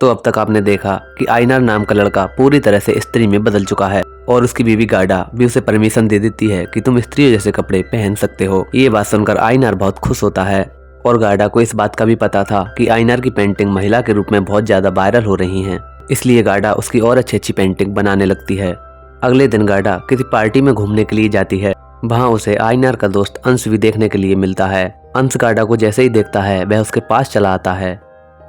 तो अब तक आपने देखा कि आइनार नाम का लड़का पूरी तरह से स्त्री में बदल चुका है और उसकी बीवी गाडा भी उसे परमिशन दे देती है कि तुम स्त्रियों जैसे कपड़े पहन सकते हो। ये बात सुनकर आइनार बहुत खुश होता है और गाडा को इस बात का भी पता था कि आइनार की पेंटिंग महिला के रूप में बहुत ज्यादा वायरल हो रही हैं, इसलिए गाडा उसकी और अच्छी अच्छी पेंटिंग बनाने लगती है। अगले दिन गाडा किसी पार्टी में घूमने के लिए जाती है। वहाँ उसे आइनार का दोस्त अंश भी देखने के लिए मिलता है। अंश गाडा को जैसे ही देखता है वह उसके पास चला आता है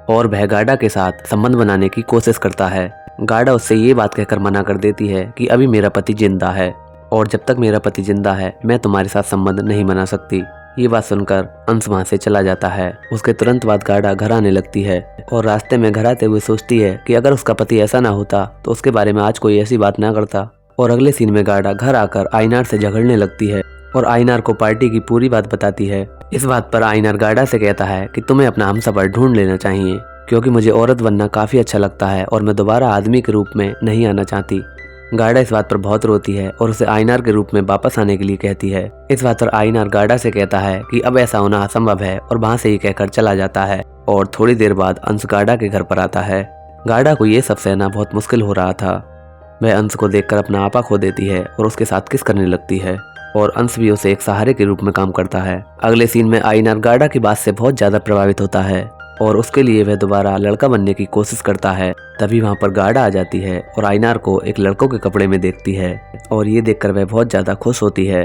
और वह गाडा के साथ संबंध बनाने की कोशिश करता है। गाडा उससे ये बात कहकर मना कर देती है कि अभी मेरा पति जिंदा है और जब तक मेरा पति जिंदा है मैं तुम्हारे साथ संबंध नहीं बना सकती। ये बात सुनकर अंश वहाँ से चला जाता है। उसके तुरंत बाद गाडा घर आने लगती है और रास्ते में घर आते हुए सोचती है कि अगर उसका पति ऐसा ना होता तो उसके बारे में आज कोई ऐसी बात ना करता। और अगले सीन में गाडा घर आकर आइनार से झगड़ने लगती है और आइनार को पार्टी की पूरी बात बताती है। इस बात पर आइनार गाडा से कहता है कि तुम्हें अपना हमसफर ढूंढ लेना चाहिए क्योंकि मुझे औरत बनना काफी अच्छा लगता है और मैं दोबारा आदमी के रूप में नहीं आना चाहती। गाडा इस बात पर बहुत रोती है और उसे आइनार के रूप में वापस आने के लिए कहती है। इस बात पर आइनार गाडा से कहता है कि अब ऐसा होना असंभव है और वहाँ से ही कहकर चला जाता है। और थोड़ी देर बाद अंश गाडा के घर पर आता है। गाडा को ये सब सहना बहुत मुश्किल हो रहा था। वह अंश को देखकर अपना आपा खो देती है और उसके साथ किस करने लगती है और अंश भी उसे एक सहारे के रूप में काम करता है। अगले सीन में आइनार गाडा की बात से बहुत ज्यादा प्रभावित होता है और उसके लिए वह दोबारा लड़का बनने की कोशिश करता है। तभी वहाँ पर गाडा आ जाती है और आइनार को एक लड़कों के कपड़े में देखती है और ये देखकर वह बहुत ज्यादा खुश होती है।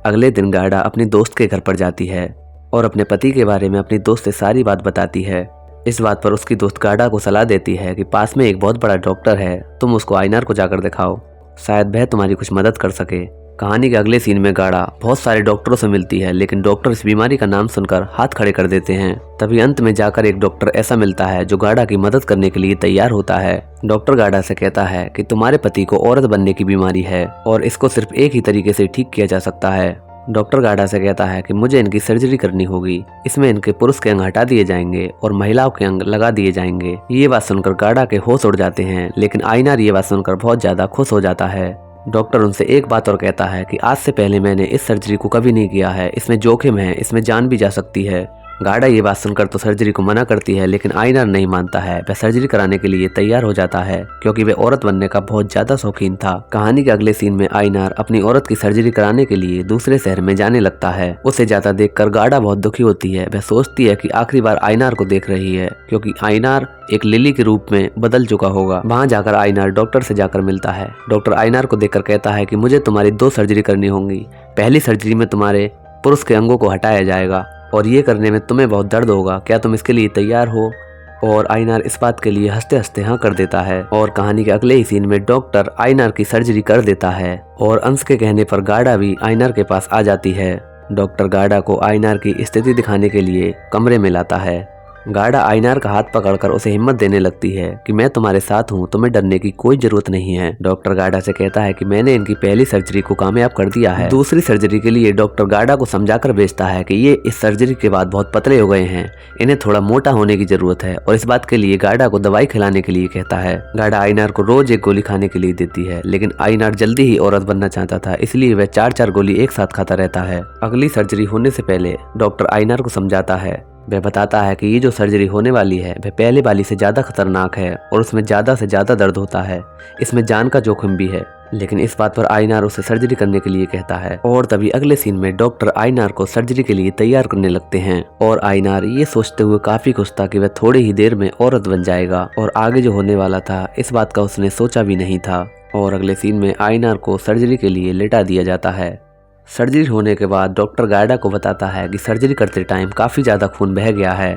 अगले दिन गाडा अपनी दोस्त के घर पर जाती है और अपने पति के बारे में अपनी दोस्त से सारी बात बताती है। इस बात पर उसकी दोस्त गाडा को सलाह देती है कि पास में एक बहुत बड़ा डॉक्टर है, तुम उसको आइनार को जाकर दिखाओ, शायद वह तुम्हारी कुछ मदद कर सके। कहानी के अगले सीन में गाडा बहुत सारे डॉक्टरों से मिलती है लेकिन डॉक्टर इस बीमारी का नाम सुनकर हाथ खड़े कर देते हैं। तभी अंत में जाकर एक डॉक्टर ऐसा मिलता है जो गाडा की मदद करने के लिए तैयार होता है। डॉक्टर गाडा से कहता है कि तुम्हारे पति को औरत बनने की बीमारी है और इसको सिर्फ एक ही तरीके से ठीक किया जा सकता है। डॉक्टर गाडा से कहता है कि मुझे इनकी सर्जरी करनी होगी, इसमें इनके पुरुष के अंग हटा दिए जाएंगे और महिलाओं के अंग लगा दिए जाएंगे। ये बात सुनकर गाडा के होश उड़ जाते हैं लेकिन आइनार ये बात सुनकर बहुत ज्यादा खुश हो जाता है। डॉक्टर उनसे एक बात और कहता है कि आज से पहले मैंने इस सर्जरी को कभी नहीं किया है, इसमें जोखिम है, इसमें जान भी जा सकती है। गाडा ये बात सुनकर तो सर्जरी को मना करती है लेकिन आइनार नहीं मानता है। वह सर्जरी कराने के लिए तैयार हो जाता है क्योंकि वह औरत बनने का बहुत ज्यादा शौकीन था। कहानी के अगले सीन में आइनार अपनी औरत की सर्जरी कराने के लिए दूसरे शहर में जाने लगता है। उसे जाता देखकर गाडा बहुत दुखी होती है। वह सोचती है कि आखिरी बार आइनार को देख रही है क्योंकि आइनार एक लिली के रूप में बदल चुका होगा। वहाँ जाकर आइनार डॉक्टर से जाकर मिलता है। डॉक्टर आइनार को देखकर कहता है कि मुझे तुम्हारी 2 सर्जरी करनी होंगी। पहली सर्जरी में तुम्हारे पुरुष के अंगों को हटाया जाएगा और ये करने में तुम्हें बहुत दर्द होगा, क्या तुम इसके लिए तैयार हो? और आइनार इस बात के लिए हंसते हंसते हाँ कर देता है। और कहानी के अगले ही सीन में डॉक्टर आइनार की सर्जरी कर देता है और अंश के कहने पर गाडा भी आइनार के पास आ जाती है। डॉक्टर गाडा को आइनार की स्थिति दिखाने के लिए कमरे में लाता है। गाडा आइनार का हाथ पकड़कर उसे हिम्मत देने लगती है कि मैं तुम्हारे साथ हूँ, तुम्हें डरने की कोई जरूरत नहीं है। डॉक्टर गाडा से कहता है कि मैंने इनकी पहली सर्जरी को कामयाब कर दिया है। दूसरी सर्जरी के लिए डॉक्टर गाडा को समझाकर भेजता है कि ये इस सर्जरी के बाद बहुत पतले हो गए हैं, इन्हें थोड़ा मोटा होने की जरूरत है और इस बात के लिए गाडा को दवाई खिलाने के लिए कहता है। गाडा आइनार को रोज एक गोली खाने के लिए देती है लेकिन आइनार जल्दी ही औरत बनना चाहता था, इसलिए वह 4-4 गोली एक साथ खाता रहता है। अगली सर्जरी होने से पहले डॉक्टर आइनार को समझाता है। वह बताता है कि ये जो सर्जरी होने वाली है वह पहले वाली से ज्यादा खतरनाक है और उसमें ज्यादा से ज्यादा दर्द होता है, इसमें जान का जोखिम भी है। लेकिन इस बात पर आइनार उसे सर्जरी करने के लिए कहता है। और तभी अगले सीन में डॉक्टर आइनार को सर्जरी के लिए तैयार करने लगते हैं और आइनार ये सोचते हुए काफी खुश था कि वह थोड़ी ही देर में औरत बन जाएगा और आगे जो होने वाला था इस बात का उसने सोचा भी नहीं था। और अगले सीन में आइनार को सर्जरी के लिए लेटा दिया जाता है। सर्जरी होने के बाद डॉक्टर गाडा को बताता है कि सर्जरी करते टाइम काफी ज्यादा खून बह गया है।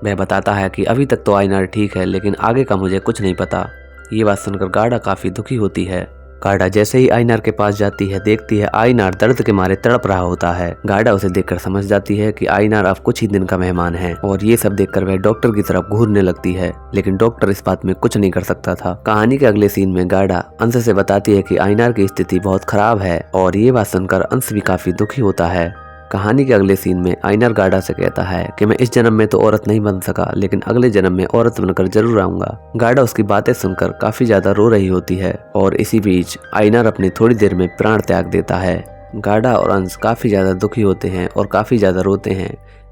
वह बताता है कि अभी तक तो आइनार ठीक है लेकिन आगे का मुझे कुछ नहीं पता। ये बात सुनकर गाडा काफी दुखी होती है। गाडा जैसे ही आइनार के पास जाती है देखती है आइनार दर्द के मारे तड़प रहा होता है। गाडा उसे देखकर समझ जाती है कि आइनार अब कुछ ही दिन का मेहमान है और ये सब देखकर वह डॉक्टर की तरफ घूरने लगती है लेकिन डॉक्टर इस बात में कुछ नहीं कर सकता था। कहानी के अगले सीन में गाडा अंश से बताती है कि आइनार की स्थिति बहुत खराब है और ये बात सुनकर अंश भी काफी दुखी होता है। कहानी के अगले सीन में आइनार गाडा से कहता है कि मैं इस जन्म में तो औरत नहीं बन सका लेकिन अगले जन्म में औरत बनकर जरूर आऊंगा। गाडा उसकी बातें सुनकर काफी ज्यादा रो रही होती है और इसी बीच आइनार अपनी थोड़ी देर में प्राण त्याग देता है। गाडा और अंश काफी ज्यादा दुखी होते हैं और काफी ज्यादा रोते हैं।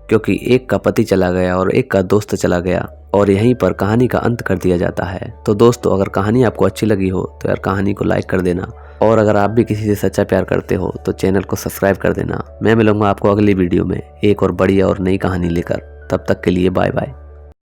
क्योंकि एक का पति चला गया और एक का दोस्त चला गया और यहीं पर कहानी का अंत कर दिया जाता है। तो दोस्तों, अगर कहानी आपको अच्छी लगी हो तो यार कहानी को लाइक कर देना, और अगर आप भी किसी से सच्चा प्यार करते हो तो चैनल को सब्सक्राइब कर देना। मैं मिलूंगा आपको अगली वीडियो में एक और बढ़िया और नई कहानी लेकर। तब तक के लिए बाय बाय।